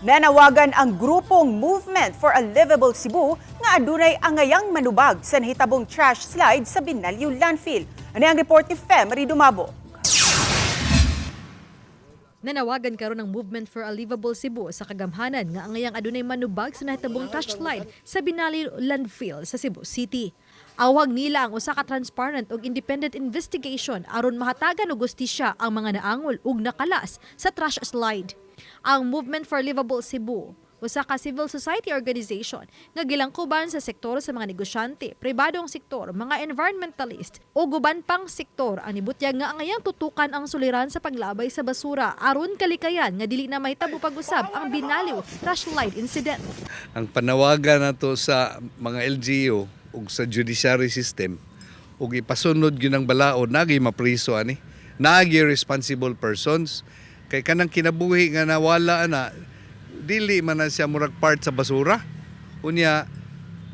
Nanawagan ang grupong Movement for a Livable Cebu nga adunay angayang manubag sa nahitabong trash slide sa Binalyo Landfill. Ano ang report ni Marie Dumabo? Nanawagan karon ng Movement for a Livable Cebu sa kagamhanan nga angayang adunay manubag sa nahitabong trash slide sa Binalyo Landfill sa Cebu City. Awag nila ang usa ka transparent ug independent investigation aron mahatagan og hustisya ang mga naangol ug nakalas sa trash slide. Ang Movement for Livable Cebu, usa ka civil society organization nga gilangkuban sa sektor sa mga negosyante, pribadong sektor, mga environmentalist o guban pang sektor ang nibutyag nga angayang tutukan ang suliran sa paglabay sa basura aron kalikayan nga dili na mahitabo pag-usab ang Binalyo trash slide incident. Ang panawagan nato sa mga LGU ug sa judiciary system ug ipasunod gyud ang balaod nagi mapriso ani nagi responsible persons kay kanang kinabuhi nga nawala ana dili man na siya murag part sa basura unya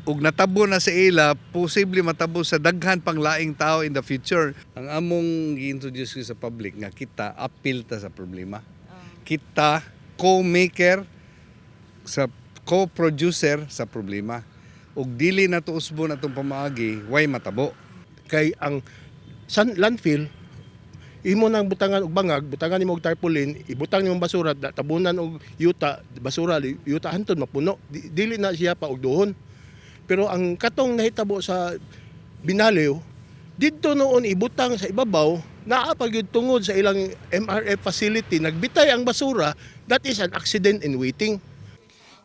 ug natabo na sa ila posible matabo sa daghan pang laing tao in the future. Ang among gi-introduce sa public nga kita appeal ta sa problema, kita co-maker sa co-producer sa problema ug dili na to usbon atong pamaagi way matabo. Kay ang landfill imo nang butangan og bangag, butangan nimo og tarpaulin, ibutang nimo basura, tabunan og yuta, basura, yuta hantud mapuno. Dili na siya pa og duhon. Pero ang katong nahitabo sa Binalyo, didto noon ibutang sa ibabaw, naa pa gyud tungod sa ilang MRF facility, nagbitay ang basura, that is an accident in waiting.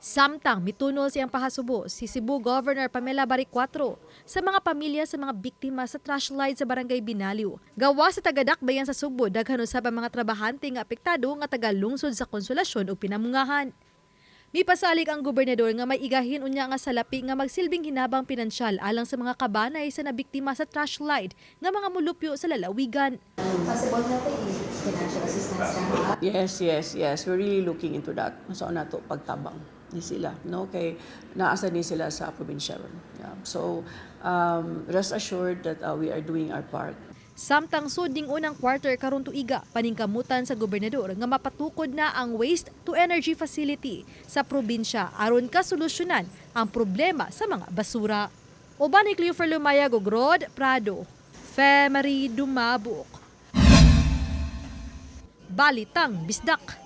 Samtang mitunol siyang pahasubo si Cebu Governor Pamela Baricuatro sa mga pamilya sa mga biktima sa trash slide sa Barangay Binalyo. Gawa sa taga-dakbayan sa Subo, daghan usab ang mga trabahante nga apektado nga taga-lungsod sa Konsolasyon ug Pinamungahan. Mipasalig ang gobernador nga may igahin unya nga salapi nga magsilbing hinabang pinansyal alang sa mga kabanay sa nabiktima sa trash slide nga mga mulupyo sa lalawigan. Possible na financial assistance na. Yes. We're really looking into that. So nato pagtabang ni sila, no? Kay naasa ni sila sa probinsya. Yeah. So rest assured that we are doing our part. Samtang suding unang quarter karon tuiga, paningkamutan sa gobernador nga mapatukod na ang waste to energy facility sa probinsya aron kasolusyonan ang problema sa mga basura. Uban ni Cleofer Lumayag ug Rod Prado, Marie Dumabok. Balitang Bisdak.